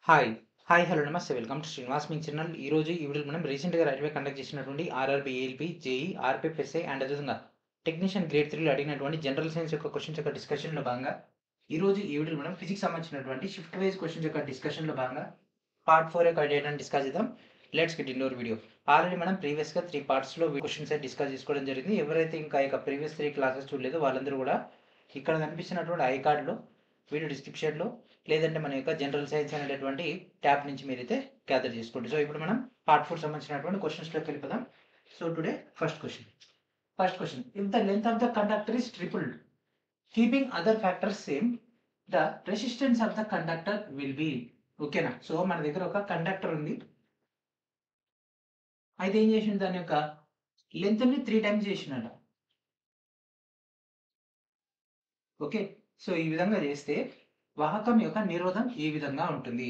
Hi. Hi. Hello. నమస్తే. Welcome to Srinivas me channel. ఈరోజు ఈ వీడియోలో మనం రీసెంట్‌గా రైల్వే కండక్ట్ చేసినటువంటి ఆర్ఆర్‌బీ, ఏఎల్‌పీ, జేఈ, ఆర్‌పీఎఫ్ఎస్ఐ అండ్ అదేవిధంగా టెక్నీషియన్ గ్రేడ్ 3లో అడిగినటువంటి జనరల్ సైన్స్ యొక్క క్వెషన్స్ యొక్క డిస్కషన్‌లో భాగంగా ఈరోజు ఈ వీడియోలో మనం ఫిజిక్స్ సంబంధించినటువంటి షిఫ్ట్ వైస్ క్వెషన్స్ యొక్క డిస్కషన్‌లో భాగంగా పార్ట్ 4 యొక్క డేటాను డిస్కస్ చేద్దాం. Let's get in your video. Already మనం ప్రీవియస్‌గా 3 పార్ట్స్‌లో క్వెషన్స్ అయితే డిస్కస్ చేసుకోవడం జరిగింది. ఎవరైతే ఇంకా ఇక ప్రీవియస్ 3 క్లాసెస్ చూడలేదో వాళ్ళందరూ కూడా ఇక్కడ కనిపిస్తున్నటువంటి ఐ కార్డ్‌లో వీడియో డిస్క్రిప్షన్‌లో లేదంటే మన యొక్క జనరల్ సైన్స్ అనేటటువంటి ట్యాబ్ నుంచి మీరైతే గ్యాదర్ చేసుకోండి. సో ఇప్పుడు మనం పార్ట్ 4 సంబంధించినటువంటి క్వెషన్స్‌లోకి వెళ్ళిపోదాం. So today first question if the length of the conductor is tripled keeping other factors same the resistance of the conductor will be. ఓకేనా. సో మన దగ్గర ఒక కండక్టర్ ఉంది. అయితే ఏం చేసిండు దాని యొక్క లెంత్‌ని 3 టైమ్స్ చేసిండట. ఓకే. సో ఈ విధంగా చేస్తే వాహకం యొక్క నిరోధం ఈ విధంగా ఉంటుంది.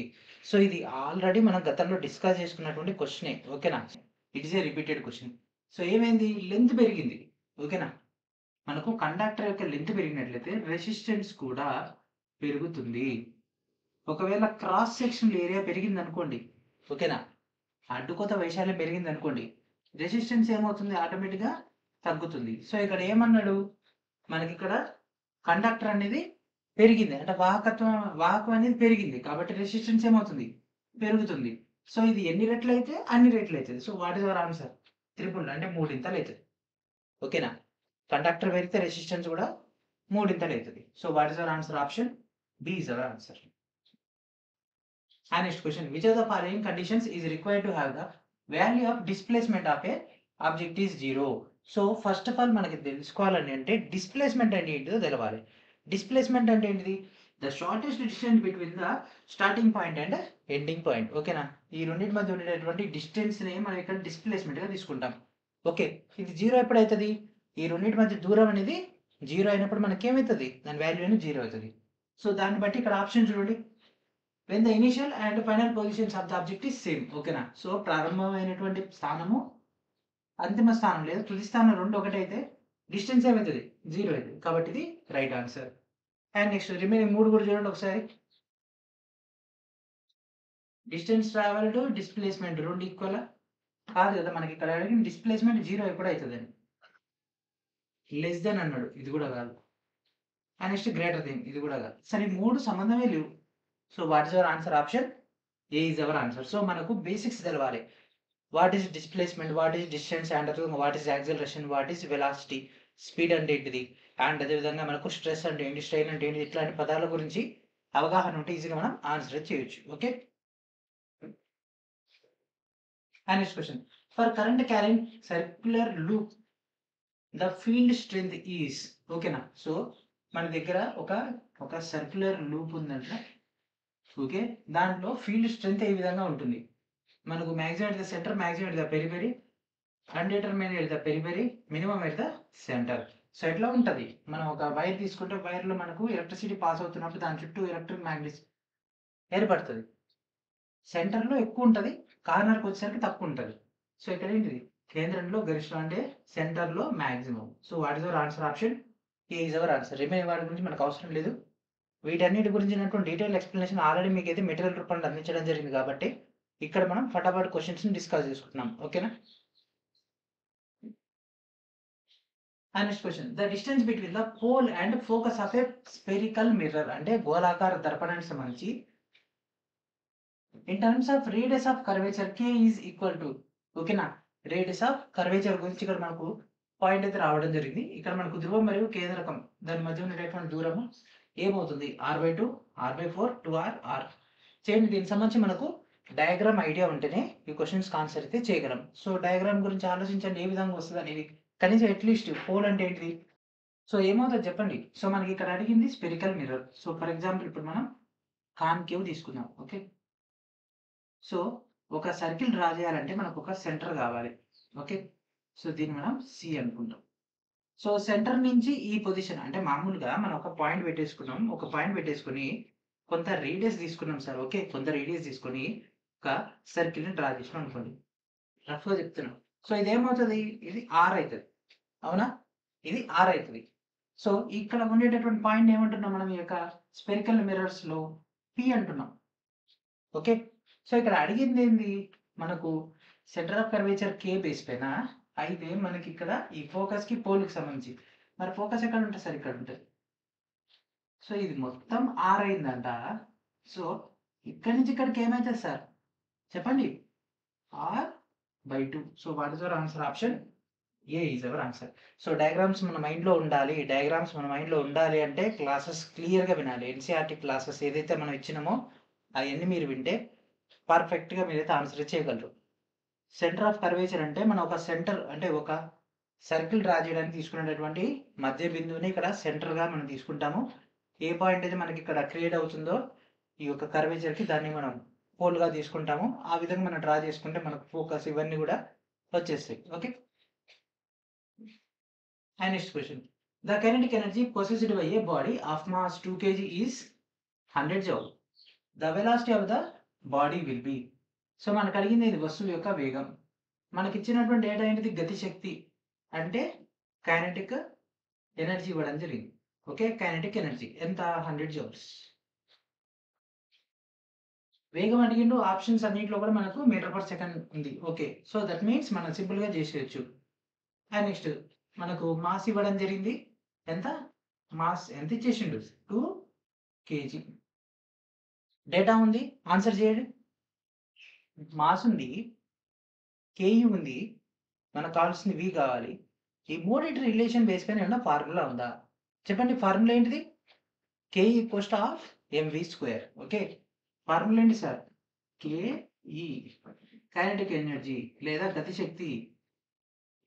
సో ఇది ఆల్రెడీ మనం గతంలో డిస్కస్ చేసుకున్నటువంటి క్వెషనే. ఓకేనా. It is a repeated question. So ఏమైంది లెంత్ పెరిగింది. ఓకేనా. మనకు కండక్టర్ యొక్క లెంత్ పెరిగినట్లయితే రెసిస్టెన్స్ కూడా పెరుగుతుంది. ఒకవేళ క్రాస్ సెక్షనల్ ఏరియా పెరిగిందనుకోండి. ఓకేనా. అడ్డుకోత వైశాల్యం పెరిగిందనుకోండి. రెసిస్టెన్స్ ఏమవుతుంది ఆటోమేటిక్‌గా తగ్గుతుంది. సో ఇక్కడ ఏమన్నాడు మనకిక్కడ కండక్టర్ అనేది పెరిగింది. అంటే వాహకం అనేది పెరిగింది. కాబట్టి రెసిస్టెన్స్ ఏమవుతుంది పెరుగుతుంది. సో ఇది ఎన్ని రెట్లయితే అన్ని రెట్లయితది. So what is our answer? Triple అంటే మూడింతలైతది. ఓకేనా. కండక్టర్ పెరిగితే రెసిస్టెన్స్ కూడా మూడింతలైతది. So what is our answer? Option B is our answer. Next question which of the following conditions is required to have the value of displacement of a object is 0. So first of all మనకి తెలుసుకోవాలని అంటే displacement అంటే ఏంటిదో తెలవాలి. Displacement అంటే ఏంటిది? The shortest distance between the starting point and ending point. ఓకేనా. ఈ రెండింటి మధ్య ఉండేటటువంటి డిస్టెన్స్‌ని మనం ఇక్కడ డిస్ప్లేస్మెంట్‌గా తీసుకుంటాం. ఓకే. ఇది 0 ఎప్పుడైతది? ఈ రెండింటి మధ్య దూరం అనేది 0 అయినప్పుడు మనకేమైతది? దాని వాల్యూ అనేది 0 అవుతది. సో దాన్ని బట్టి ఇక్కడ ఆప్షన్ చూడండి. When the initial and final positions of the object is same. ఓకేనా. సో ప్రారంభమైనటువంటి స్థానము అంతిమ స్థానం లేదా తుది స్థానం రెండు ఒకటైతే డిస్టెన్స్ ఏమవుతుంది 0 అవుతుంది. కాబట్టి ఇది right answer. And next remaining 3 కూడా చూడండి ఒకసారి. డిస్టెన్స్ ట్రావెల్డ్ డిస్ప్లేస్మెంట్ రెండు ఈక్వల్ కాదు కదా. మనకి ఇక్కడ అడిగిన డిస్ప్లేస్మెంట్ 0 ఎప్పుడు అవుతుందని లెస్ దెన్ అన్నాడు. ఇది కూడా కాదు. అండ్ నెక్స్ట్ గ్రేటర్ దెన్ ఇది కూడా కాదు. సరే ఈ 3 సంబంధమే లేవు. So what is our answer? Option A is our answer. So మనకు బేసిక్స్ తెలవాలి. What is displacement, what is distance and what is acceleration, what is velocity, speed అంటే ఏంటిది అండ్ అదేవిధంగా మనకు స్ట్రెస్ అంటే ఏంటి, స్ట్రెయిన్ అంటే ఏంటి, ఇట్లాంటి పదాల గురించి అవగాహన ఉంటే ఈజీగా మనం ఆన్సర్ చేయొచ్చు. Okay. And next question for current carrying circular loop the field strength is. ఓకేనా. సో మన దగ్గర ఒక సర్క్యులర్ లూప్ ఉందంటే ఓకే దాంట్లో ఫీల్డ్ స్ట్రెంత్ ఏ విధంగా ఉంటుంది మనకు maximum at the centre, maximum at the periphery, undetermined at the periphery, minimum at the centre. So ఎట్లా ఉంటది? మనం ఒక వైర్ తీసుకుంటే వైర్‌లో మనకు ఎలక్ట్రిసిటీ పాస్ అవుతున్నప్పుడు దాని చుట్టూ ఎలక్ట్రిక్ మ్యాగ్నెటిక్ ఏర్పడుతది. సెంటర్‌లో ఎక్కువ ఉంటది. కార్నర్‌కి వచ్చేసరికి తక్కువ ఉంటది. సో ఇక్కడ ఏంటిది? కేంద్రంలో గరిష్టం అంటే సెంటర్‌లో maximum. So what is our answer? Option A is our answer. Remaining వాటి గురించి మనకు అవసరం లేదు. వీటన్నిటి గురించినటువంటి డీటెయిల్ ఎక్స్‌ప్లనేషన్ ఆల్రెడీ మీకైతే మెటీరియల్ రూపంలో అందించడం జరిగింది కాబట్టి ఇక్కడ మనం ఫటాఫట్ క్వెషన్స్‌ని డిస్కస్ చేసుకుంటున్నాం. ఓకేనా. Next question the distance between the pole and focus of a spherical mirror అంటే గోళాకార దర్పణానికి సంబంధించి in terms of radius of curvature k is equal to. ఓకేనా. రేడియస్ ఆఫ్ కర్వేచర్ గురించి ఇక్కడ మనకు పాయింట్ అయితే రావడం జరిగింది. ఇక్కడ మనకు ధ్రువం మరియు కేంద్రకం దాని మధ్య ఉండేటటువంటి దూరము ఏమవుతుంది? r/2 r/4 2r r చేయండి. దీనికి సంబంధించి మనకు డయాగ్రామ్ ఐడియా ఉంటేనే ఈ క్వెషన్స్ ఆన్సర్ అయితే చేయగలం. సో డయాగ్రామ్ గురించి ఆలోచించండి ఏ విధంగా వస్తుంది అనేది. కనీసం అట్లీస్ట్ పోల్ అంటే ఏంటిది? సో ఏమవుతుంది చెప్పండి. సో మనకి ఇక్కడ అడిగింది spherical mirror. So for example ఇప్పుడు మనం కాన్కేవ్ తీసుకుందాం. ఓకే. సో ఒక సర్కిల్ డ్రా చేయాలంటే మనకు ఒక సెంటర్ కావాలి. ఓకే. సో దీన్ని మనం సి అనుకుంటాం. సో సెంటర్ నుంచి ఈ పొజిషన్ అంటే మామూలుగా మనం ఒక పాయింట్ పెట్టేసుకున్నాం. ఒక పాయింట్ పెట్టేసుకొని కొంత రేడియస్ తీసుకున్నాం సార్. ఓకే. కొంత రేడియస్ తీసుకొని ఒక సర్కిల్‌ని డ్రా చేసినాం అనుకోండి. రఫ్‌గా చెప్తున్నా. సో ఇదేమవుతది? ఇది ఆర్ అయితది. అవునా? ఇది ఆర్ అయితది. సో ఇక్కడ ఉండేటటువంటి పాయింట్ ఏమంటున్నాం మనం ఈ యొక్క స్పెరికల్ మిర్రర్స్‌లో పి అంటున్నాం. ఓకే. సో ఇక్కడ అడిగింది ఏంది మనకు centre of curvature K base పైన. అయితే మనకి ఇక్కడ ఈ ఫోకస్కి పోల్కి సంబంధించి మరి ఫోకస్ ఎక్కడ ఉంటుంది సార్? ఇక్కడ ఉంటుంది. సో ఇది మొత్తం ఆర్ అయిందంట. సో ఇక్కడి నుంచి ఇక్కడికి ఏమవుతుంది సార్ చెప్పండి? r/2. So what is our answer? Option A is our answer. So diagrams మన మైండ్లో ఉండాలి. డయాగ్రామ్స్ మన మైండ్లో ఉండాలి అంటే క్లాసెస్ క్లియర్గా వినాలి. ఎన్సీఆర్టీ క్లాసెస్ ఏదైతే మనం ఇచ్చినామో అవన్నీ మీరు వింటే పర్ఫెక్ట్గా మీరైతే ఆన్సర్ చేయగలరు. సెంటర్ ఆఫ్ కర్వేచర్ అంటే మనం ఒక సెంటర్ అంటే ఒక సర్కిల్ డ్రా చేయడానికి తీసుకునేటటువంటి మధ్య బిందువుని ఇక్కడ సెంటర్గా మనం తీసుకుంటాము. ఏ పాయింట్ అయితే మనకి ఇక్కడ క్రియేట్ అవుతుందో ఈ యొక్క కర్వేచర్కి దాన్ని మనం పోల్గా తీసుకుంటాము. ఆ విధంగా మనం డ్రా చేసుకుంటే మనకు ఫోకస్ ఇవన్నీ కూడా వచ్చేస్తాయి. Okay. And next question. The kinetic energy possessed by A body of mass 2 kg is 100 joule. The velocity of the body will be. So మనకు అడిగింది ఇది వస్తువు యొక్క వేగం. మనకి ఇచ్చినటువంటి డేటా ఏంటిది? గతి శక్తి అంటే కైనెటిక్ ఎనర్జీ ఇవ్వడం జరిగింది. ఓకే. కైనెటిక్ ఎనర్జీ ఎంత? 100 జౌల్స్. వేగం అడిగిండు. ఆప్షన్స్ అన్నింటిలో కూడా మనకు మీటర్ పర్ సెకండ్ ఉంది. ఓకే. సో దట్ మీన్స్ మనం సింపుల్గా చేసేయచ్చు. అండ్ నెక్స్ట్ మనకు మాస్ ఇవ్వడం జరిగింది. ఎంత మాస్ ఎంత ఇచ్చేసిండు? 2 kg. డేటా ఉంది. ఆన్సర్ చేయండి. మాస్ ఉంది, కేయూ ఉంది, మనకు కావాల్సింది వి కావాలి. ఈ మూడింటి రిలేషన్ బేస్ పైన ఏమన్నా ఫార్ములా ఉందా చెప్పండి? ఫార్ములా ఏంటిది? K equals half M V square. Okay. Formula ఏంటి సార్? కేఈ కైనెటిక్ ఎనర్జీ లేదా గతి శక్తి.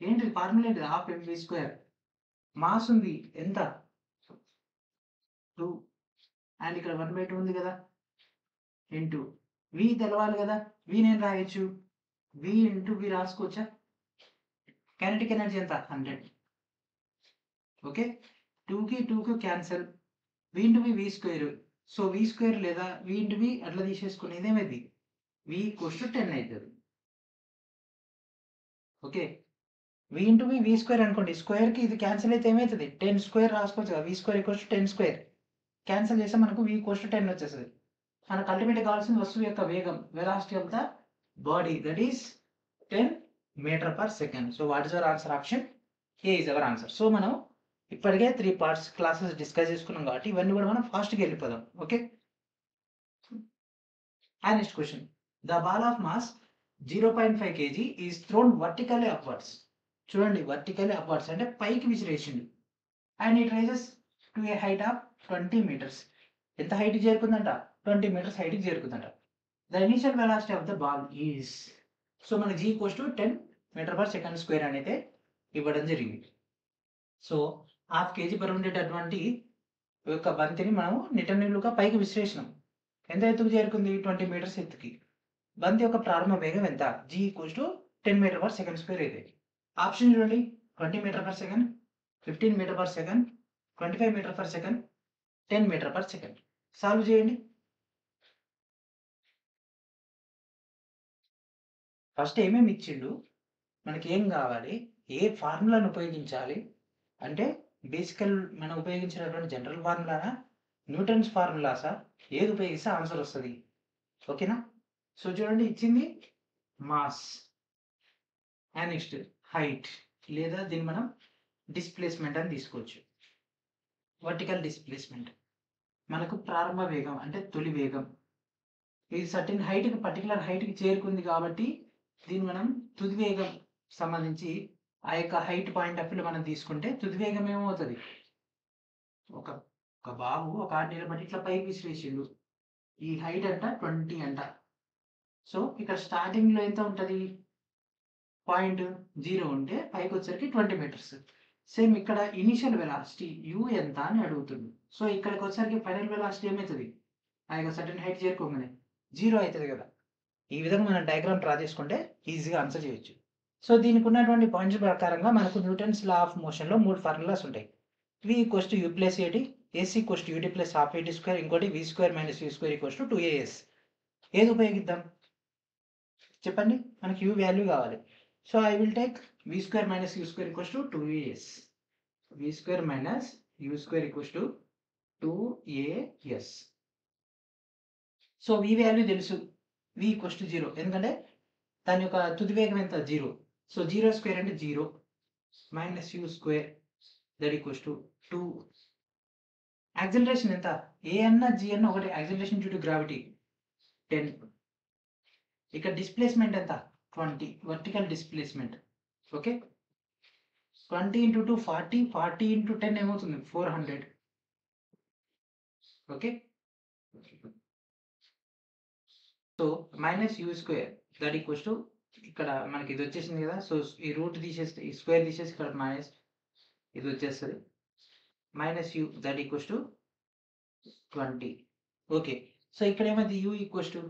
ఏంటి ఫార్ములా ఏంటి? Half MV square. మాస్ ఉంది ఎంత? 2 అండ్ ఇక్కడ 1/2 ఉంది కదా ఇంటూ వి తెలవాలి కదా. వి నేను రాయొచ్చు. V into V రాసుకోవచ్చా? Kinetic energy ఎంత? 100. ఓకే. 2కి 2కి cancel. V into V square. So V square లేదా వి ఇంటూ వి అట్లా తీసేసుకుని ఇదేమైంది? వి ఈక్వల్స్ టు 10 అవుతుంది. Okay. V into V square అనుకోండి. స్క్వేర్కి ఇది క్యాన్సిల్ అయితే ఏమవుతుంది? 10 స్క్వేర్ రాసుకోవచ్చు కదా. V square equals to 10 square. Cancel చేస్తే మనకు వి ఈక్వల్స్ టు 10 వచ్చేస్తుంది. మనకు అల్టిమేట్గా కావాల్సిన వస్తువు యొక్క వేగం, velocity of the body, that is 10 metre per second. So what is our answer? Option A is our answer. So మనం ఇప్పటికే 3 పార్ట్స్ క్లాసెస్ డిస్కస్ చేసుకున్నాం కాబట్టి ఇవన్నీ కూడా మనం ఫాస్ట్గా వెళ్ళిపోదాం. Okay. And next question. The ball of mass 0.5 kg is thrown vertically upwards. చూడండి, వర్టికల్లీ అప్వర్డ్స్ అంటే పైకి విసిరేసిండు. And it rises to a height of 20 meters. ఎంత హైట్ చేరుకుందంట? 20 meters హైట్కి చేరుకుందంట. The initial velocity of the ball is. So మన g equals to 10 metre per second square అనేది ఇవ్వడం జరిగింది. సో హాఫ్ కేజీ బరువు ఉండేటటువంటి యొక్క బంతిని మనం నిలువుగా పైకి విసిరేసినాం. ఎంత ఎత్తుకు చేరుకుంది? 20 meters ఎత్తుకి. బంతి యొక్క ప్రారంభ వేగం ఎంత? G equals to 10 metre per second square అయితే. ఆప్షన్ చూడండి. 20 metre per second, 15 metre per second, 25 metre per second, 10 metre per second. Solve చేయండి. ఫస్ట్ ఏమేమి ఇచ్చిండు, మనకి ఏం కావాలి, ఏ ఫార్ములాను ఉపయోగించాలి అంటే బేసికల్ మనం ఉపయోగించినటువంటి జనరల్ ఫార్ములానా, న్యూటన్స్ ఫార్ములాసా, ఏది ఉపయోగిస్తే ఆన్సర్ వస్తుంది. ఓకేనా. సో చూడండి, ఇచ్చింది మాస్ అండ్ నెక్స్ట్ హైట్, లేదా దీన్ని మనం డిస్ప్లేస్మెంట్ అని తీసుకోవచ్చు. Vertical displacement. మనకు ప్రారంభ వేగం అంటే తొలి వేగం. ఇది సర్టెన్ హైట్కి, పర్టికులర్ హైట్కి చేరుకుంది కాబట్టి దీన్ని మనం తుది వేగం సంబంధించి ఆ యొక్క హైట్ పాయింట్ ఆఫ్ వ్యూలో మనం తీసుకుంటే తుది వేగం ఏమవుతుంది? ఒక ఒక బాబు ఒక 6 నిలబడి ఇట్లా పైకి విసిరేసిండు. ఈ హైట్ అంట 20 అంట. సో ఇక్కడ స్టార్టింగ్లో ఎంత ఉంటుంది? పాయింట్ 0 ఉంటే పైకి వచ్చరికి 20 meters. సేమ్ ఇక్కడ ఇనిషియల్ వెలాసిటీ యూ ఎంత అని అడుగుతుంది. సో ఇక్కడికి వచ్చరికి ఫైనల్ వెలాసిటీ ఏమవుతుంది? ఆ యొక్క సర్టెన్ హైట్ చేరుకోగానే 0 అవుతుంది కదా. ఈ విధంగా మనం డయాగ్రామ్ డ్రా చేసుకుంటే ఈజీగా ఆన్సర్ చేయొచ్చు. సో దీనికి ఉన్నటువంటి పాయింట్స్ ప్రకారంగా మనకు న్యూటన్స్ లా ఆఫ్ మోషన్లో 3 ఫార్ములాస్ ఉంటాయి. V equals to u plus a t, s equals to u t plus half a t square, ఇంకోటి v square minus u square equals to 2as. ఏది ఉపయోగిద్దాం చెప్పండి? మనకి యూ వాల్యూ కావాలి. So I will take v square minus u square equals to 2as. V square minus u square equals to 2as. So v value తెలుసు, v equals to 0. ఎందుకంటే దాని యొక్క తుది వేగం ఎంత 0. సో 0 స్క్వేర్ అంటే 0 minus u square that equals to 2. Acceleration ఎంత? ఏ అన్న జీ అన్న ఒకటి. Acceleration due to gravity 10. ఇక్కడ డిస్ప్లేస్మెంట్ ఎంత? 20 vertical displacement. Okay, 20 into 2 40, 40 into 10 ఏమవుతుంది? 400. Okay, so minus u square that equals to ఇక్కడ మనకి ఇది వచ్చేసింది కదా. సో ఈ రూట్ తీసేస్తే ఈ స్క్వేర్ తీసేసి ఇక్కడ మైనస్ ఇది వచ్చేస్తుంది. Minus you that equals to 20. Okay, so ఇక్కడ ఏమైంది? You equals to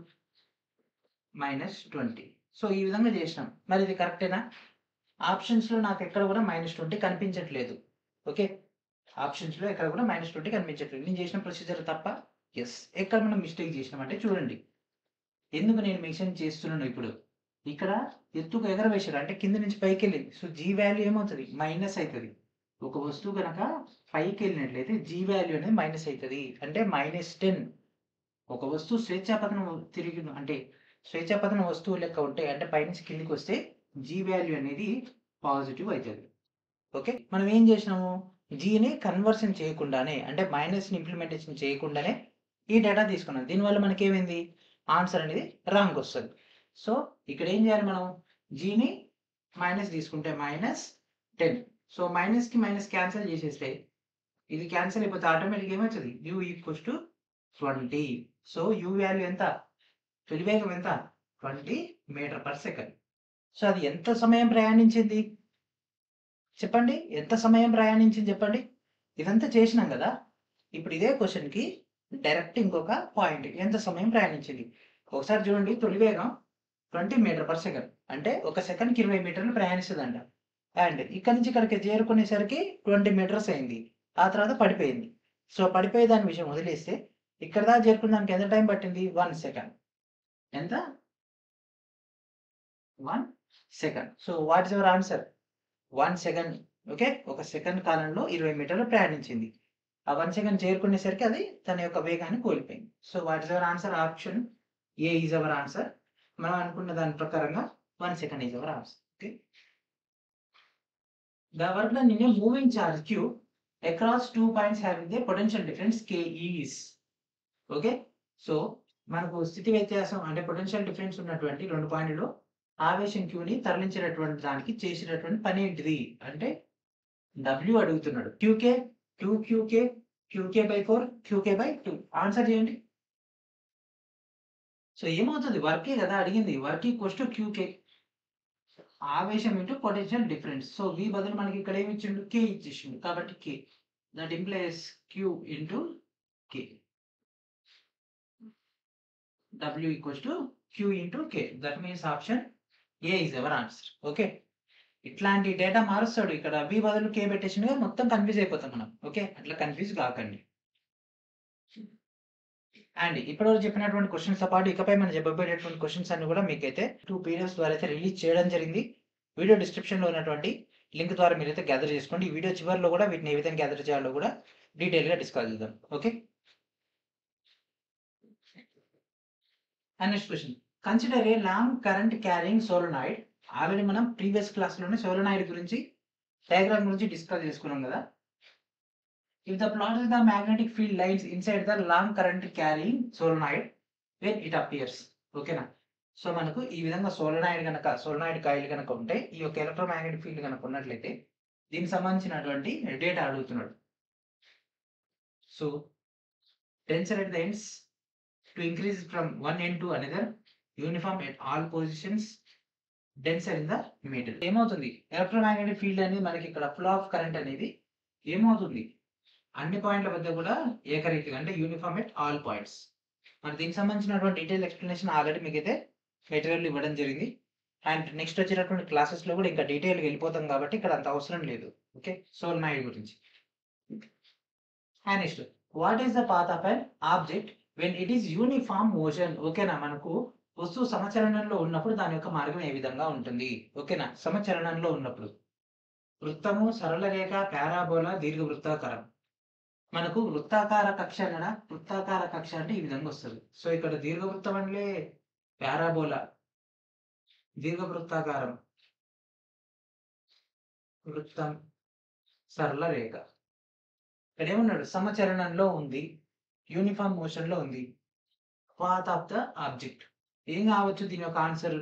minus 20. So ఈ విధంగా చేసినాం. మరి ఇది కరెక్టేనా? ఆప్షన్స్లో నాకు ఎక్కడ కూడా -20 కనిపించట్లేదు. ఓకే, ఆప్షన్స్లో ఎక్కడ కూడా -20 కనిపించట్లేదు. నేను చేసిన ప్రొసీజర్ తప్ప? ఎస్. ఎక్కడ మనం మిస్టేక్ చేసినామంటే చూడండి, ఎందుకు నేను మెన్షన్ చేస్తున్నాను. ఇప్పుడు ఇక్కడ ఎత్తుకు ఎగరవేశారు అంటే కింద నుంచి పైకి వెళ్ళింది. సో జీ వాల్యూ ఏమవుతుంది? మైనస్ అవుతుంది. ఒక వస్తువు కనుక పైకి వెళ్ళినట్లయితే జీ వాల్యూ అనేది మైనస్ అవుతుంది. అంటే -10. ఒక వస్తువు స్వేచ్ఛాపతనం తిరిగి అంటే స్వేచ్ఛాపతన వస్తువు లెక్క ఉంటే అంటే పైనుంచి కిందికి వస్తే జీ వాల్యూ అనేది పాజిటివ్ అవుతుంది. ఓకే, మనం ఏం చేసినాము? జీని కన్వర్షన్ చేయకుండానే అంటే మైనస్ని ఇంప్లిమెంటేషన్ చేయకుండానే ఈ డేటా తీసుకున్నాం. దీనివల్ల మనకి ఏమైంది? ఆన్సర్ అనేది రాంగ్ వస్తుంది. సో ఇక్కడ ఏం చేయాలి మనం? జీని మైనస్ తీసుకుంటే -10. సో మైనస్కి మైనస్ క్యాన్సిల్ చేసేస్తే ఇది క్యాన్సిల్ అయిపోతే ఆటోమేటిక్ ఏమవుతుంది? You equals to 20. So you value ఎంత? తొలి వేగం ఎంత? 20 మీటర్ పర్ సెకండ్. సో అది ఎంత సమయం ప్రయాణించింది చెప్పండి? ఎంత సమయం ప్రయాణించింది చెప్పండి? ఇదంతా చేసినాం కదా. ఇప్పుడు ఇదే క్వశ్చన్కి డైరెక్ట్ ఇంకొక పాయింట్, ఎంత సమయం ప్రయాణించింది ఒకసారి చూడండి. తొలి వేగం 20 మీటర్ పర్ సెకండ్ అంటే ఒక సెకండ్కి 20 మీటర్లు ప్రయాణిస్తుందంట. అండ్ ఇక్కడ నుంచి ఇక్కడికి చేరుకునేసరికి 20 మీటర్స్ అయింది. ఆ తర్వాత పడిపోయింది. సో పడిపోయే దాని విషయం వదిలేస్తే ఇక్కడ దాకా చేరుకున్న దానికి ఎంత టైం పట్టింది? 1 సెకండ్. ఎంత? 1 second. So what is your answer? 1 second. Okay, ఒక సెకండ్ కాలంలో 20 మీటర్లు ప్రయాణించింది. ఆ 1 సెకండ్ చేరుకునేసరికి అది తన యొక్క వేగాన్ని కోల్పోయింది. So what is our answer? Option A is our answer. మనం అనుకున్న దాని ప్రకారంగా 1 second is our answer. Okay, the work done in a moving charge q across 2 points having the potential difference k is. Okay, so మనకు స్థితి వ్యత్యాసం అంటే potential difference ఉన్నటువంటి 2 పాయింట్లు ఆవేశం క్యూని తరలించేటటువంటి దానికి చేసేటటువంటి పని ఏంటిది అంటే W అడుగుతున్నాడు. QK 2QK QK/4 QK/2. Answer చేయండి. సో ఏమవుతుంది? వర్కే కదా అడిగింది. Work equals to QK. ఆవేశం into potential difference. So V బదులు మనకి ఇక్కడ ఏమి ఇచ్చిండు? K ఇచ్చేసిండు. కాబట్టి K that implies Q into K. W equals to Q into K. That means option A is our answer. Okay, ఇట్లాంటి డేటా మారుస్తాడు. ఇక్కడ V బదులు K పెట్టేసిండుగా మొత్తం కన్ఫ్యూజ్ అయిపోతాం మనం. ఓకే, అట్లా కన్ఫ్యూజ్ కాకండి. అండ్ ఇప్పటివరకు చెప్పినటువంటి క్వశ్చన్స్ తో పాటు ఇకపై మనం చెప్పబోయేటటువంటి క్వశ్చన్స్ అన్ని కూడా మీకైతే 2 PDFs ద్వారా అయితే రిలీజ్ చేయడం జరిగింది. వీడియో డిస్క్రిప్షన్ లో ఉన్నటువంటి లింక్ ద్వారా మీరైతే గ్యాదర్ చేసుకోండి. ఈ వీడియో చివరిలో కూడా వీటిని ఏ విధంగా గ్యాదర్ చేయాలో కూడా డీటెయిల్ గా డిస్కస్ చేద్దాం. Okay, and next question, consider a long current carrying solenoid. Already మనం ప్రీవియస్ క్లాస్ లోనే సోలనాయిడ్ గురించి డయాగ్రామ్ గురించి డిస్కస్ చేసుకున్నాం కదా. If the plot is the magnetic field lines inside the long current carrying solenoid when it appears. ఓకేనా? So మనకు ఈ విధంగా సోలనాయిడ్ కాయిల్ కనుక ఉంటే ఈ యొక్క ఎలక్ట్రోమాగ్నెటిక్ ఫీల్డ్ కనుక ఉన్నట్లయితే దీనికి సంబంధించినటువంటి డేటా అడుగుతున్నాడు. So tensor at the ends to increase from one end to another, uniform at all positions, denser in the middle. ఏమవుతుంది? ఎలక్ట్రోమాగ్నెటిక్ ఫీల్డ్ అనేది మనకి ఇక్కడ ఫ్లో ఆఫ్ కరెంట్ అనేది ఏమవుతుంది? అన్ని పాయింట్ల వద్ద కూడా ఏకరీతిగా అంటే యూనిఫామ్ ఎట్ ఆల్ పాయింట్స్. మరి దీనికి సంబంధించినటువంటి డీటెయిల్ ఎక్స్ప్లెనేషన్ ఆల్రెడీ మీకైతే మెటీరియల్ ఇవ్వడం జరిగింది. అండ్ నెక్స్ట్ వచ్చేటటువంటి క్లాసెస్లో కూడా ఇంకా డీటెయిల్గా వెళ్ళిపోతాం కాబట్టి ఇక్కడ అంత అవసరం లేదు. ఓకే, సోలనాయిడ్ గురించి. And next, what is the path of an object when it is uniform motion. ఓకేనా, మనకు వస్తువు సమచలనంలో ఉన్నప్పుడు దాని యొక్క మార్గం ఏ విధంగా ఉంటుంది? ఓకేనా, సమచలనంలో ఉన్నప్పుడు వృత్తము, సరళ రేఖ, పారాబోలా, దీర్ఘవృత్తాకారం. మనకు వృత్తాకార కక్ష అన్నడా? వృత్తాకార కక్ష అంటే ఈ విధంగా వస్తుంది. సో ఇక్కడ దీర్ఘవృత్తం అంటే పారాబోలా, దీర్ఘవృత్తాకారం, వృత్తం, సరళ రేఖ. ఇక్కడ ఏమన్నాడు? సమచలనంలో ఉంది, యూనిఫామ్ మోషన్ లో ఉంది, పాత్ ఆఫ్ ద ఆబ్జెక్ట్. ఏం కావచ్చు దీని యొక్క answer?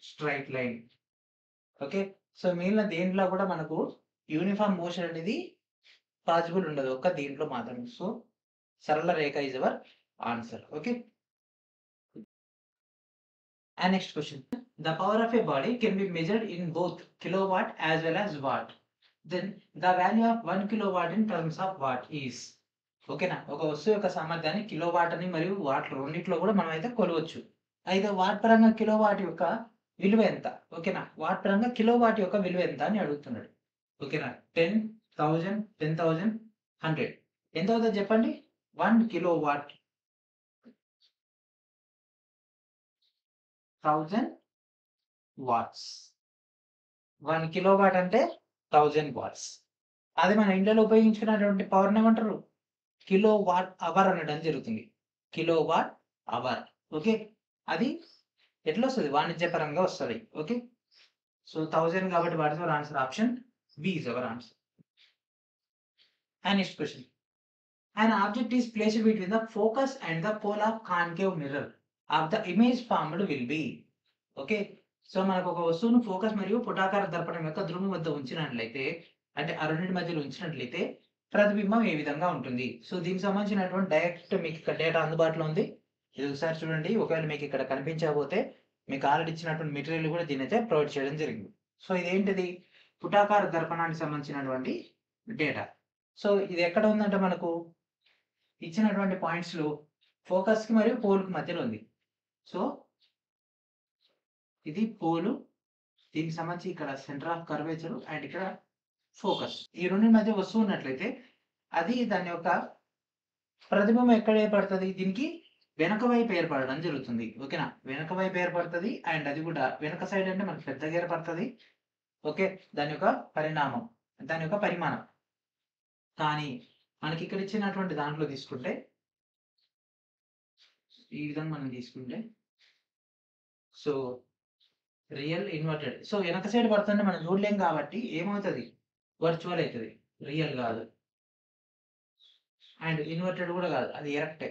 Straight line. Okay, so మిగిలిన దేంట్లో కూడా మనకు యూనిఫామ్ మోషన్ అనేది పాసిబుల్ ఉండదు, ఒక్క దీంట్లో మాత్రమే. సో సరళ రేఖ is our answer. Okay, and next question, the power of a body can be measured in both kilowatt as well as watt, then the value of 1 kilowatt in terms of watt is. ఓకేనా, ఒక వస్తువు యొక్క సామర్థ్యాన్ని kilowatt అని మరియు what రెండిట్లో కూడా మనం అయితే కొలవచ్చు. అయితే వాట్ పరంగా కిలోవాట్ యొక్క విలువ ఎంత? ఓకేనా, వాట్ పరంగా కిలోవాట్ యొక్క విలువ ఎంత అని అడుగుతున్నాడు. ఓకేనా, 10,000, 10,000, 100 ఎంత అవుతుంది చెప్పండి? 1 కిలోవాట్ 1000 వాట్స్. 1 కిలోవాట్ అంటే 1000 వాట్స్. అది మన ఇంట్లో ఉపయోగించుకున్నటువంటి పవర్ ఏమంటారు? కిలో వాట్ అవర్ అనడం జరుగుతుంది. Kilo watt hour. ఓకే, అది ఎట్లా వస్తుంది? వాణిజ్యపరంగా వస్తుంది. ఓకే, సో 1000 కాబట్టి what is our answer? Option B is our answer. And next question, an object is placed between the focus and the pole of concave mirror of the image formed will be. Okay, so మనకు ఒక వస్తువును focus మరియు పుటాకార దర్పణం యొక్క ధ్రువం వద్ద ఉంచినట్లయితే, అంటే ఆ రెండింటి మధ్యలో ఉంచినట్లయితే ప్రతిబింబం ఏ విధంగా ఉంటుంది? సో దీనికి సంబంధించినటువంటి డైరెక్ట్ మీకు ఇక్కడ డేటా అందుబాటులో ఉంది. ఇది ఒకసారి చూడండి. ఒకవేళ మీకు ఇక్కడ కనిపించకపోతే మీకు ఆల్రెడీ ఇచ్చినటువంటి మెటీరియల్ కూడా దీని అయితే ప్రొవైడ్ చేయడం జరిగింది. సో ఇదేంటిది? పుటాకార దర్పణానికి సంబంధించినటువంటి డేటా. సో ఇది ఎక్కడ ఉందంటే మనకు ఇచ్చినటువంటి పాయింట్స్ లో ఫోకస్ కి మరియు పోల్ కి మధ్యలో ఉంది. సో ఇది పోలు, దీనికి సంబంధించి ఇక్కడ సెంటర్ ఆఫ్ కర్వేచర్ అండ్ ఇక్కడ ఫోకస్. ఈ రెండు మధ్య వస్తువు ఉన్నట్లయితే అది దాని యొక్క ప్రతిబింబం ఎక్కడ ఏర్పడుతుంది? దీనికి వెనక వైపు ఏర్పడడం జరుగుతుంది. ఓకేనా, వెనక వైపు ఏర్పడుతుంది. అండ్ అది కూడా వెనక సైడ్ అంటే మనకి పెద్దగా ఏర్పడుతుంది. ఓకే, దాని యొక్క పరిణామం, దాని యొక్క పరిమాణం. కానీ మనకి ఇక్కడ ఇచ్చినటువంటి దాంట్లో తీసుకుంటే, ఈ విధంగా మనం తీసుకుంటే, సో రియల్ ఇన్వర్టెడ్. సో వెనక సైడ్ పడుతుంటే మనం చూడలేం కాబట్టి ఏమవుతుంది? వర్చువల్ అవుతుంది, రియల్ కాదు. అండ్ ఇన్వర్టెడ్ కూడా కాదు, అది ఎరెక్టే.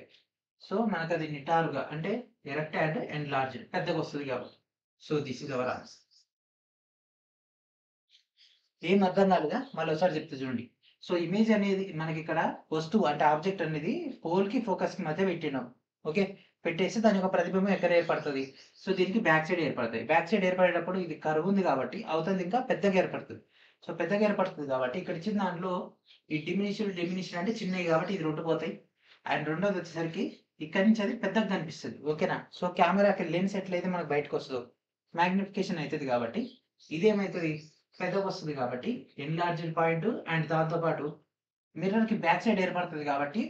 సో మనకు అది నిటారుగా అంటే ఎరెక్ట్ అండ్ ఎన్లార్జ్డ్, పెద్దగా వస్తుంది కాబట్టి. So this is our answer. ఏం అర్థం కాలేదా? మళ్ళీ ఒకసారి చెప్తే చూడండి. సో ఇమేజ్ అనేది మనకి ఇక్కడ వస్తువు అంటే ఆబ్జెక్ట్ అనేది పోల్ కి ఫోకస్ కి మధ్య పెట్టినాం. ఓకే, పెట్టేసి దాని యొక్క ప్రతిబింబం ఎక్కడ ఏర్పడుతుంది? సో దీనికి బ్యాక్ సైడ్ ఏర్పడుతుంది. బ్యాక్ సైడ్ ఏర్పడేటప్పుడు ఇది కర్వ్ ఉంది కాబట్టి అవుతుంది ఇంకా పెద్దగా ఏర్పడుతుంది. సో పెద్దగా ఏర్పడుతుంది కాబట్టి ఇక్కడ ఇచ్చిన దాంట్లో ఈ డిమినిషన్ అంటే చిన్నవి కాబట్టి ఇది రెండు పోతాయి. అండ్ రెండోది వచ్చేసరికి ఇక్కడ నుంచి అది పెద్దగా కనిపిస్తుంది. ఓకేనా, సో కెమెరాకి లెన్స్ ఎట్లయితే మనకు బయటకు వస్తుందో మ్యాగ్నిఫికేషన్ అవుతుంది కాబట్టి ఇదేమవుతుంది? పెద్దగా వస్తుంది కాబట్టి ఎన్లార్జ్డ్ పాయింట్. అండ్ దాంతో పాటు మిర్రర్ కి బ్యాక్ సైడ్ ఏర్పడుతుంది కాబట్టి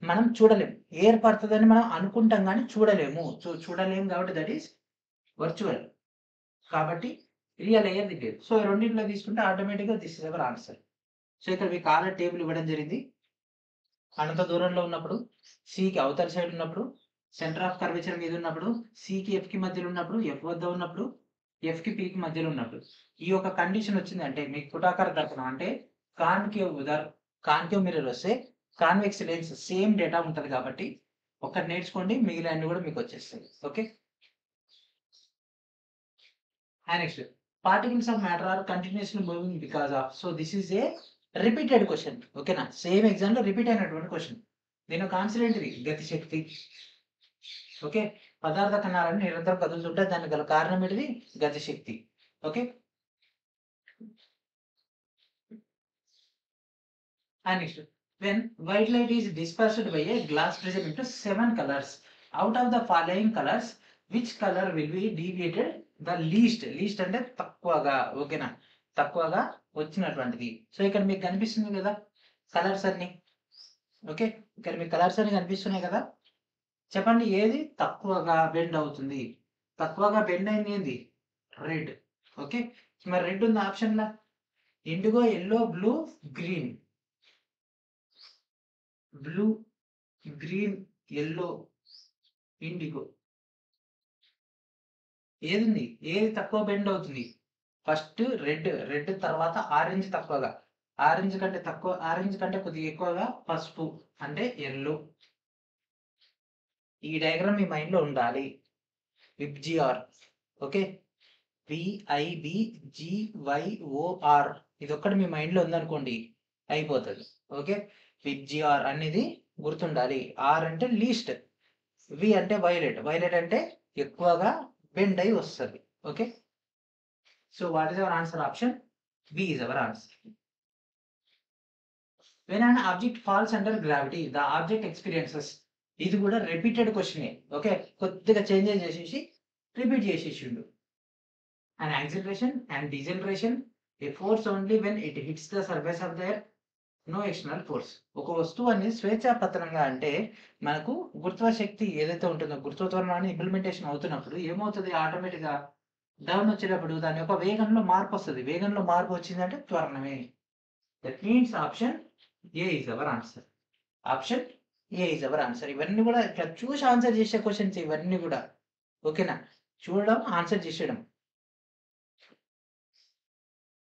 మనం చూడలేము. ఏర్పడుతుందని మనం అనుకుంటాం కానీ చూడలేము. చూడలేము కాబట్టి దట్ ఈస్ వర్చువల్. కాబట్టి రియల్ అయ్యేది లేదు. సో రెండింటిలో తీసుకుంటే ఆటోమేటిక్గా this is our answer. So ఇక్కడ మీకు ఆల్రెడీ టేబుల్ ఇవ్వడం జరిగింది. అనంత దూరంలో ఉన్నప్పుడు, సికి అవతల సైడ్ ఉన్నప్పుడు, సెంటర్ ఆఫ్ కర్వేచర్ మీద ఉన్నప్పుడు, సికి ఎఫ్ కి మధ్యలో ఉన్నప్పుడు, ఎఫ్ వద్ద ఉన్నప్పుడు, ఎఫ్ కి పీకి మధ్యలో ఉన్నప్పుడు ఈ యొక్క కండిషన్ వచ్చిందంటే మీకు పుటాకార దర్పణం అంటే కాన్కేవ్ మిర్రర్ వస్తే కాన్వెక్స్ లెన్స్ సేమ్ డేటా ఉంటుంది కాబట్టి ఒకటి నేర్చుకోండి, మిగిలిన కూడా మీకు వచ్చేస్తాయి. Okay, and next, particles of matter are continuously moving because of. So this is a repeated question. ఓకేనా, సేమ్ ఎగ్జామ్ లో రిపీట్ అయినటువంటి క్వశ్చన్. దీని యొక్క ఆన్సర్ ఏంటిది? గతిశక్తి. ఓకే, పదార్థ కణాలను నిరంతరం కదులుతుంటే దానికి గల కారణం ఏంటిది? గతిశక్తి. Okay, and next, when white light is dispersed by a glass prism into 7 colors, out of the following colors which color will be deviated the least? least అంటే తక్కువగా. ఓకేనా, తక్కువగా వచ్చినటువంటిది. సో ఇక్కడ మీకు కనిపిస్తుంది కదా కలర్స్ అన్ని. ఓకే, ఇక్కడ మీకు కలర్స్ అన్ని కనిపిస్తున్నాయి కదా. చెప్పండి ఏది తక్కువగా బెండ్ అవుతుంది? తక్కువగా బెండ్ అయింది ఏంది? రెడ్. ఓకే, మరి రెడ్ ఉంది ఆప్షన్లా. Indigo, yellow, blue, green. Blue, green, yellow, indigo. ఏది ఏది తక్కువ బెండ్ అవుతుంది? ఫస్ట్ రెడ్ తర్వాత ఆరెంజ్ తక్కువగా, ఆరెంజ్ కంటే కొద్దిగా ఎక్కువగా పసుపు అంటే ఎల్లో. ఈ డయాగ్రామ్ మీ మైండ్లో ఉండాలి. విబ్జిఆర్, ఓకే, VIBGYOR ఇది ఒక్కటి మీ మైండ్లో ఉందనుకోండి అయిపోతుంది. ఓకే, విబ్జిఆర్ అనేది గుర్తుండాలి. ఆర్ అంటే లీస్ట్, వి అంటే వైలెట్ అంటే ఎక్కువగా బెండ్ అయి వస్తుంది. Okay, so what is our answer? Option B is our answer. When an object falls under gravity the object experiences. ఇది కూడా రిపీటెడ్ క్వశ్చనే. ఓకే, కొద్దిగా చేంజెస్ చేసేసి రిపీట్ చేసేసిండు. an acceleration and deceleration, a force only when it hits the surface of the earth, no external force. ఒక వస్తువు అనేది స్వేచ్ఛా పతనంగా అంటే మనకు గురుత్వ శక్తి ఏదైతే ఉంటుందో గురుత్వాకర్షణ ఇంప్లిమెంటేషన్ అవుతున్నప్పుడు ఏమవుతుంది? ఆటోమేటిక్గా డౌన్ వచ్చేటప్పుడు దాని యొక్క వేగంలో మార్పు వస్తుంది. వేగంలో మార్పు వచ్చిందంటే త్వరణమే. That means option A is our answer. Option A is our answer. ఇవన్నీ కూడా ఇట్లా చూసి ఆన్సర్ చేసే క్వశ్చన్స్ ఇవన్నీ కూడా. ఓకేనా, చూడడం ఆన్సర్ చేసేయడం.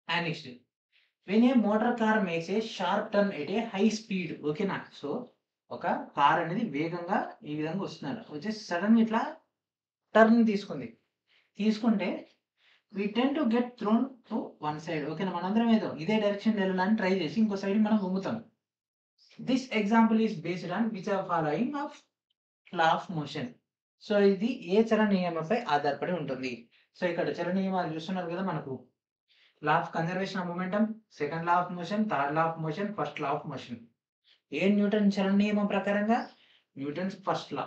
And next, when a motor car makes a sharp turn at a high speed. ఓకేనా, సో ఒక కార్ అనేది వేగంగా ఈ విధంగా వస్తున్నారు, వచ్చేసి సడన్ ఇట్లా టర్న్ తీసుకుంటే we tend to get thrown to one side. ఓకేనా, మనందరం ఏదో ఇదే డైరెక్షన్ వెళ్ళాలని ట్రై చేసి ఇంకో సైడ్ మనం వంగుతాం. This example is based on which are following of law of motion. So ఇది ఏ చలన నియమంపై ఆధారపడి ఉంటుంది? సో ఇక్కడ చలన నియమాలు చూస్తున్నారు కదా మనకు. Law of conservation of momentum, second law of motion, third law of motion, first law of motion. A Newton చలన నియమం ప్రకారంగా? న్యూటన్స్ ఫస్ట్ లా.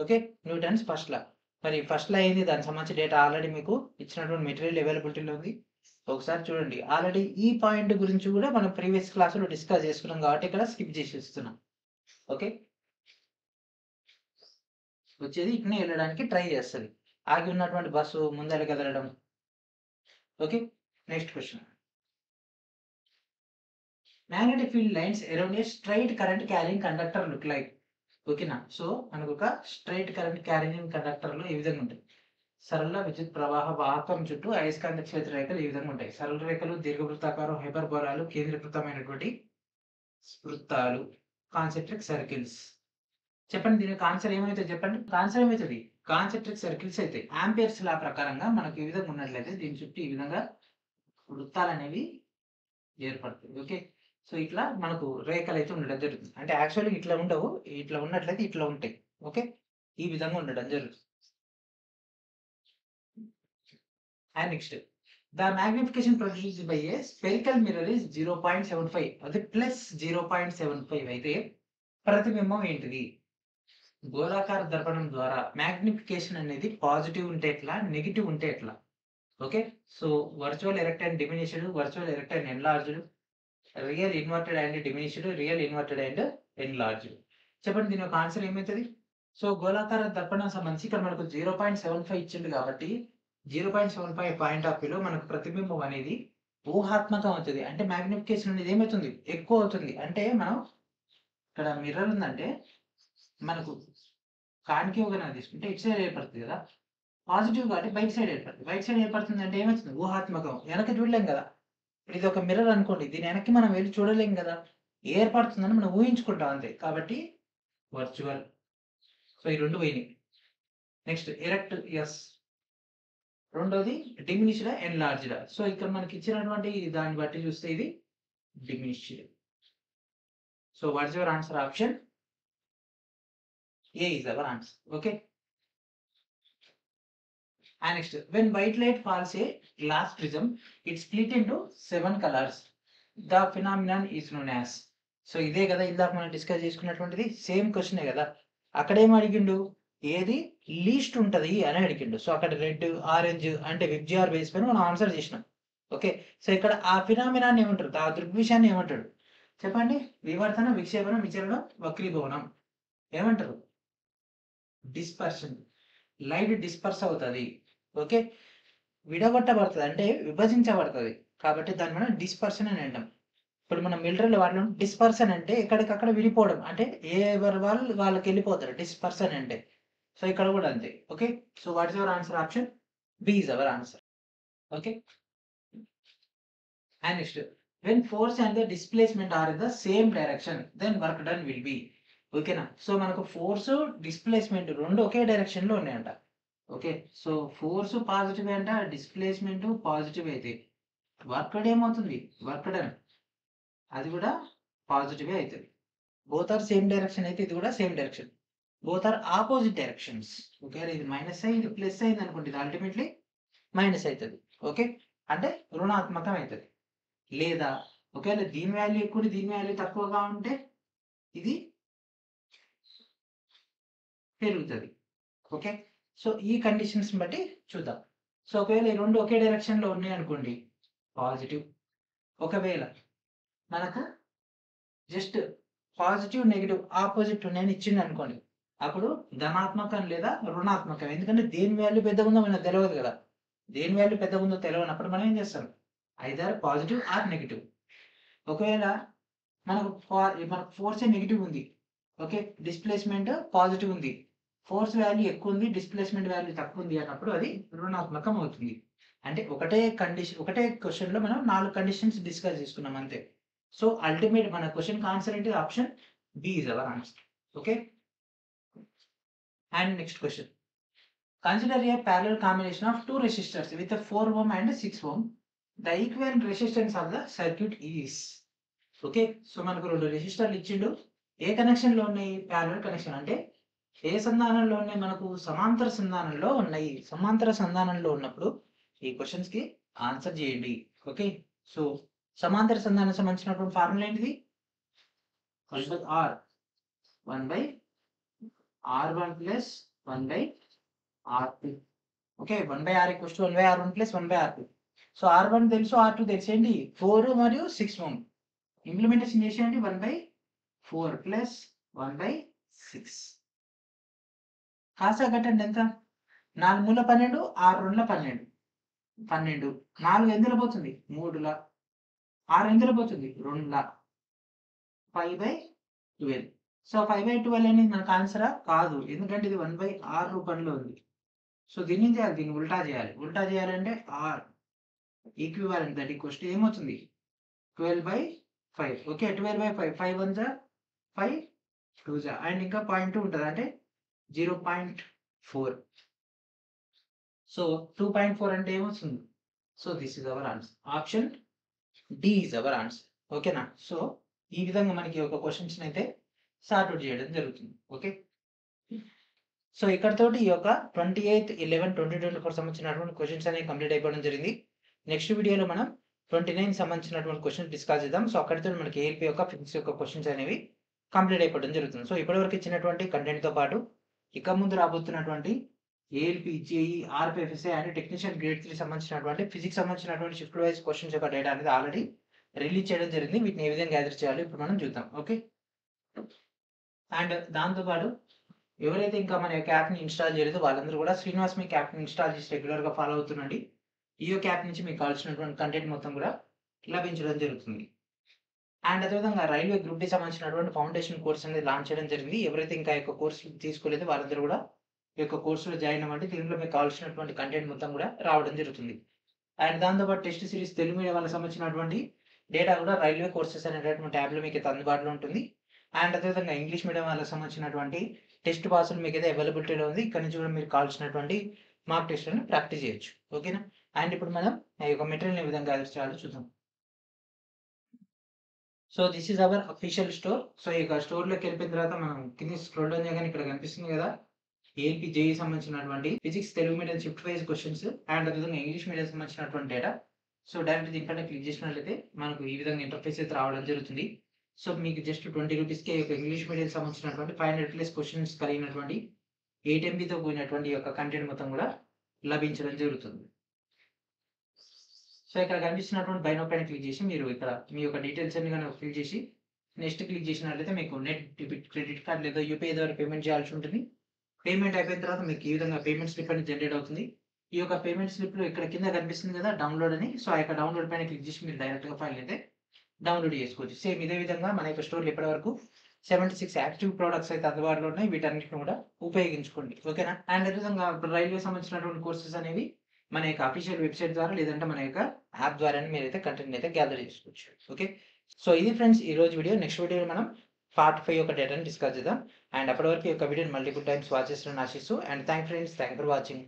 ఓకే, న్యూటన్స్ ఫస్ట్ లా. మరి ఫస్ట్ లా ఏంది? దానికి సంబంధించి డేటా ఆల్రెడీ మీకు ఇచ్చినటువంటి మెటీరియల్ అవైలబిలిటీలో ఉంది, ఒకసారి చూడండి. ఆల్రెడీ ఈ పాయింట్ గురించి కూడా మనం ప్రీవియస్ క్లాసులో డిస్కస్ చేసుకున్నాం కాబట్టి ఇక్కడ స్కిప్ చేసేస్తున్నాం. ఓకే, వచ్చేది ఇట్నే వెళ్ళడానికి ట్రై చేస్తుంది, ఆగి ఉన్నటువంటి బస్సు ముందర కదలడం. Okay, next question. Magnetic field lines around a straight current carrying conductor look like. ఓకేనా, సో మనకు ఒక స్ట్రైట్ కరెంట్ క్యారింగ్ కండక్టర్లో ఈ విధంగా ఉంటాయి. సరళ విద్యుత్ ప్రవాహ వాహకం చుట్టూ అయస్కాంత క్షేత్ర రేఖలు ఈ విధంగా ఉంటాయి. సరళ రేఖలు, దీర్ఘవృత్తాకారం, హైపర్బోలాలు, కేంద్రీకృతమైనటువంటి వృత్తాలు, కాన్సెంట్రిక్ సర్కిల్స్. చెప్పండి, దీనికి ఆన్సర్ ఏమైతుంది? చెప్పండి, ఆన్సర్ ఏమవుతుంది? కాన్సెంట్రిక్ సర్కిల్స్ అయితే. ఆంపియర్స్ లా ప్రకారంగా మనకు ఈ విధంగా ఉన్నట్లయితే దీని చుట్టూ ఈ విధంగా వృత్తాలు అనేవి ఏర్పడుతుంది. ఓకే, సో ఇట్లా మనకు రేఖలు అయితే ఉండడం జరుగుతుంది. అంటే యాక్చువల్గా ఇట్లా ఉండవు, ఇట్లా ఉన్నట్లయితే ఇట్లా ఉంటాయి. ఓకే, ఈ విధంగా ఉండడం జరుగుతుంది. And next, the magnification produced by A spherical mirror is 0.75. అది ప్లస్ 0.75 అయితే ప్రతిబింబం ఏంటిది? గోళాకార దర్పణం ద్వారా మ్యాగ్నిఫికేషన్ అనేది పాజిటివ్ ఉంటే ఎట్లా, నెగిటివ్ ఉంటే ఎట్లా? Okay, so virtual erect and diminished, virtual erect and enlarged, real inverted and diminished, real inverted and enlarged. చెప్పండి, దీని యొక్క ఆన్సర్ ఏమవుతుంది? సో గోళాకార దర్పణం సంబంధించి ఇక్కడ మనకు 0.75 ఇచ్చింది కాబట్టి 0.75 పాయింట్ ఆఫ్ వ్యూలో మనకు ప్రతిబింబం అనేది ఊహాత్మకం అవుతుంది. అంటే మ్యాగ్నిఫికేషన్ అనేది ఏమవుతుంది? ఎక్కువ అవుతుంది. అంటే మనం ఇక్కడ మిర్రర్ ఉందంటే మనకు కాన్కేవ్ గా తీసుకుంటే ఇటు సైడ్ ఏర్పడుతుంది కదా, పాజిటివ్ కాబట్టి బయట సైడ్ ఏర్పడుతుంది. బయట సైడ్ ఏర్పడుతుంది అంటే ఏమవుతుంది? ఊహాత్మకం. వెనక చూడలేం కదా, ఇది ఒక మిర్రర్ అనుకోండి, దీని వెనక్కి మనం వెళ్ళి చూడలేం కదా, ఏర్పడుతుందని మనం ఊహించుకుంటాం అంతే. కాబట్టి వర్చువల్. సో ఈ రెండు పోయినాయి. Next erect, yes. రెండోది డిమినిష్డ్, ఎన్లార్జ్డ్. సో ఇక్కడ మనకి ఇచ్చినటువంటి దాన్ని బట్టి చూస్తే ఇది diminished. So what's your answer? Option A is our answer. Okay, and next, when white light falls a glass prism, it split into 7 colors. The phenomenon is known as. So ఇదే కదా ఇందాక మనం డిస్కస్ చేసుకున్నటువంటిది, సేమ్ క్వశ్చనే కదా. అక్కడేం అడిగిండు? ఏది least ఉంటుంది అని అడిగిండు. సో అక్కడ రెడ్, ఆరెంజ్ అంటే విబ్జిఆర్ బేస్ పైన మనం ఆన్సర్ చేసినాం. ఓకే, సో ఇక్కడ ఆ ఫినామినాన్ని ఏమంటారు? ఆ దృగ్విషయాన్ని ఏమంటాడు? చెప్పండి. వివర్తన, విక్షేపణం, విచలనం, వక్రీభవనం. ఏమంటారు? డిస్పర్షన్. లైట్ డిస్పర్స్ అవుతుంది. ఓకే, విడగొట్టబడుతుంది అంటే విభజించబడుతుంది కాబట్టి దాన్ని మనం డిస్పర్షన్ అని అంటాం. ఇప్పుడు మనం మిలిటరీలో వాడడం డిస్పర్సన్ అంటే ఎక్కడికక్కడ విడిపోవడం, అంటే ఎవరి వాళ్ళు వాళ్ళకి వెళ్ళిపోతారు డిస్పర్సన్ అంటే. సో ఇక్కడ కూడా అంతే. Okay, so what is our answer? Option B is our answer. Okay, and next, when force and the displacement are in the same direction then work done will be. ఓకేనా, సో మనకు force displacement రెండు ఒకే direction లో ఉన్నాయంట. Okay, so force positive అంట, displacement positive అయితే work ఏమవుతుంది? Work done అది కూడా పాజిటివ్ అవుతుంది. బోత్ ఆర్ సేమ్ డైరెక్షన్ అయితే ఇది కూడా same direction. Both are opposite directions. Okay, ఇది మైనస్ అయ్యి ఇది ప్లస్ అయింది అనుకోండి, ఇది అల్టిమేట్లీ మైనస్ అవుతుంది. ఓకే, అంటే రుణాత్మకం అవుతుంది. లేదా ఒకవేళ దీని వాల్యూ ఎక్కువ దీని వాల్యూ తక్కువగా ఉంటే ఇది పెరుగుతుంది. ఓకే, సో ఈ కండిషన్స్ బట్టి చూద్దాం. సో ఒకవేళ ఈ రెండు ఒకే డైరెక్షన్ లో ఉన్నాయి అనుకోండి, పాజిటివ్. ఒకవేళ మనకు జస్ట్ పాజిటివ్ నెగిటివ్ ఆపోజిట్ ఉన్నాయని ఇచ్చింది అనుకోండి, అప్పుడు ధనాత్మకం లేదా రుణాత్మకం. ఎందుకంటే దేని వాల్యూ పెద్దగా ఉందో మనకు తెలియదు కదా. దేని వాల్యూ పెద్దగా ఉందో తెలియనప్పుడు మనం ఏం చేస్తాం? Either positive or negative. ఒకవేళ మనకు ఫోర్స్ నెగిటివ్ ఉంది, ఓకే, డిస్ప్లేస్మెంట్ పాజిటివ్ ఉంది, ఫోర్స్ వాల్యూ ఎక్కువ ఉంది, డిస్ప్లేస్మెంట్ వాల్యూ తక్కువ ఉంది అన్నప్పుడు అది రుణాత్మకం అవుతుంది. అంటే ఒకటే క్వశ్చన్ లో మనం 4 కండిషన్స్ డిస్కస్ చేసుకున్నాం అంతే. సో అల్టిమేట్ మన క్వశ్చన్ ఆన్సర్ ఏంటి? Option B is our answer. Okay, and next question, consider a parallel combination of two resistors with a 4 ohm and 6 ohm. The equivalent resistance of the circuit is. Okay, so మనకు రెండు రెసిస్టర్లు ఇచ్చిండు. ఏ connection లో ఉన్నాయి? Parallel connection. అంటే ఏ సంధానంలో ఉన్నాయి? మనకు సమాంతర సంధానంలో ఉన్నాయి. సమాంతర సంధానంలో ఉన్నప్పుడు ఈ క్వశ్చన్స్ కి ఆన్సర్ చేయండి. ఓకే, సో సమాంతర సంధానం సంబంధించినటువంటి ఫార్ములా ఏంటిది? 1/R 1/R1 plus 1/R2. Okay, 1/R equals to 1/R1 plus 1/R2. So R1 తెలుసు, R2 తెలిసేయండి, 4 మరియు 6 ఓం. ఇంప్లిమెంటేషన్ చేసేయండి, 1/4 ప్లస్ 1/6. కాసా కట్టండి ఎంత? 4 మూల 12, 6 రెండ్ల 12. 12 4 ఎందులో పోతుంది? 3ల. 6 ఎందులో పోతుంది? 2ల. 5/12. సో 5/12 అనేది మనకు ఆన్సరా? కాదు, ఎందుకంటే ఇది 1/R రూపంలో ఉంది. సో దీన్ని ఏం చేయాలి? దీన్ని ఉల్టా చేయాలి. ఉల్టా చేయాలంటే R equivalent that equals to ఏమవుతుంది? 12/5. ఓకే, 12/5. 5 1 జా 5 2 జా అండ్ ఇంకా 0.2 ఉంటుంది, అంటే 0.4. సో 2.4 అంటే ఏమొస్తుంది? So this is our answer. Option D is our answer. ఓకేనా, సో ఈ విధంగా మనకి ఒక క్వశ్చన్స్ అయితే సార్ట్ అవుట్ చేయడం జరుగుతుంది. ఓకే, సో ఇక్కడతోటి ఈ యొక్క 28/11/2024 సంబంధించినటువంటి క్వశ్చన్స్ అనేవి కంప్లీట్ అయిపోవడం జరిగింది. నెక్స్ట్ వీడియోలో మనం 29 సంబంధించినటువంటి క్వశ్చన్స్ డిస్కస్ చేద్దాం. సో అక్కడితో మనకి ఏఎల్పీ యొక్క ఫిజిక్స్ యొక్క క్వశ్చన్స్ అనేవి కంప్లీట్ అయిపోవడం జరుగుతుంది. సో ఇప్పటివరకు ఇచ్చినటువంటి కంటెంట్తో పాటు ఇక ముందు రాబోతున్నటువంటి ALP, JE, RPF SI and technician grade 3 సంబంధించినటువంటి ఫిజిక్స్ సంబంధించినటువంటి షిఫ్ట్ వైజ్ క్వశ్చన్స్ యొక్క డేటా అనేది ఆల్రెడీ రిలీజ్ చేయడం జరిగింది. వీటిని ఏ విధంగా గ్యాదర్ చేయాలో ఇప్పుడు మనం చూద్దాం. ఓకే, అండ్ దాంతోపాటు ఎవరైతే ఇంకా మన యొక్క యాప్ని ఇన్స్టాల్ చేయలేదో వాళ్ళందరూ కూడా శ్రీనివాస్ మీకు యాప్ని ఇన్స్టాల్ చేసి రెగ్యులర్గా ఫాలో అవుతుండండి. ఈ యొక్క యాప్ నుంచి మీకు కావాల్సినటువంటి కంటెంట్ మొత్తం కూడా లభించడం జరుగుతుంది. అండ్ అదేవిధంగా రైల్వే గ్రూప్ డి సంబంధించినటువంటి ఫౌండేషన్ కోర్స్ అనేది లాంచ్ చేయడం జరిగింది. ఎవరైతే ఇంకా యొక్క కోర్సు తీసుకోలేదో వాళ్ళందరూ కూడా ఈ యొక్క కోర్సులో జాయిన్ అవ్వండి. దీంట్లో మీకు కావాల్సినటువంటి కంటెంట్ మొత్తం కూడా రావడం జరుగుతుంది. అండ్ దాంతోపాటు టెస్ట్ సిరీస్ తెలుగు మీడియం వాళ్ళకి సంబంధించినటువంటి డేటా కూడా రైల్వే కోర్సెస్ అనేటటువంటి ట్యాబ్లో మీకు అయితే అందుబాటులో ఉంటుంది. అండ్ అదేవిధంగా ఇంగ్లీష్ మీడియం వాళ్ళకి సంబంధించినటువంటి టెస్ట్ పాసులు మీకు అయితే అవైలబిలిటీలో ఉంది. ఇక్కడ నుంచి కూడా మీరు కావాల్సినటువంటి మార్క్ టెస్ట్లను ప్రాక్టీస్ చేయొచ్చు. ఓకేనా, అండ్ ఇప్పుడు మనం ఈ యొక్క మెటీరియల్ ఏ విధంగా గ్యాదర్ చేయాలో చూద్దాం. So this is our official store. So ఇక స్టోర్లోకి వెళ్ళిపోయిన తర్వాత మనం కింద స్క్రోల్ డౌన్ చేయగానే ఇక్కడ కనిపిస్తుంది కదా, ఏఎల్పీ జేఈ సంబంధించినటువంటి physics Telugu medium shift wise questions and అదేవిధంగా ఇంగ్లీష్ మీడియం సంబంధించినటువంటి డేటా. సో డైరెక్ట్ దీనిపైన క్లిక్ చేసినట్లయితే మనకు ఈ విధంగా ఇంటర్ఫేస్ అయితే రావడం జరుగుతుంది. సో మీకు జస్ట్ 20 రూపీస్కి ఇంగ్లీష్ మీడియం సంబంధించినటువంటి 500+ క్వశ్చన్స్ కలిగినటువంటి 8 MBతో కూడినటువంటి యొక్క కంటెంట్ మొత్తం కూడా లభించడం జరుగుతుంది. సో ఇక్కడ కనిపిస్తున్నటువంటి బై నౌ పైన క్లిక్ చేసి మీరు ఇక్కడ మీ యొక్క డీటెయిల్స్ అన్ని కనుక ఫిల్ చేసి నెక్స్ట్ క్లిక్ చేసినట్లయితే మీకు నెట్ డెబిట్ క్రెడిట్ కార్డ్ లేదా యూపీఐ ద్వారా పేమెంట్ చేయాల్సి ఉంటుంది. పేమెంట్ అయిపోయిన తర్వాత మీకు ఈ విధంగా పేమెంట్ స్లిప్ అనేది జనరేట్ అవుతుంది. ఈ యొక్క పేమెంట్ స్లిప్లో ఇక్కడ కింద కనిపిస్తుంది కదా డౌన్లోడ్ అని. సో ఆ యొక్క డౌన్లోడ్ పైన క్లిక్ చేసి మీరు డైరెక్ట్గా ఫైల్ అయితే డౌన్లోడ్ చేసుకోవచ్చు. సేమ్ ఇదే విధంగా మన యొక్క స్టోర్‌లో ఇప్పటివరకు 76 యాక్టివ్ ప్రొడక్ట్స్ అయితే అందుబాటులో ఉన్నాయి. వీటన్నిటిని కూడా ఉపయోగించుకోండి. ఓకేనా? అండ్ అదేవిధంగా ఇప్పుడు రైల్వే సంబంధించినటువంటి కోర్సెస్ అనేవి మన యొక్క అఫీషియల్ వెబ్‌సైట్ ద్వారా లేదంటే మన యొక్క యాప్ ద్వారానే మీరైతే కంటెంట్‌ని అయితే గ్యాదర్ చేసుకోవచ్చు. ఓకే. సో ఇది ఫ్రెండ్స్ ఈరోజు వీడియో. నెక్స్ట్ వీడియోలో మనం పార్ట్ 5 యొక్క డేటాని డిస్కస్ చేద్దాం. అండ్ అప్పటి వరకు ఈ యొక్క వీడియోని మల్టిపుల్ టైమ్స్ వాచ్ చేస్తారని ఆశిస్తూ and thank friends. Thank for watching.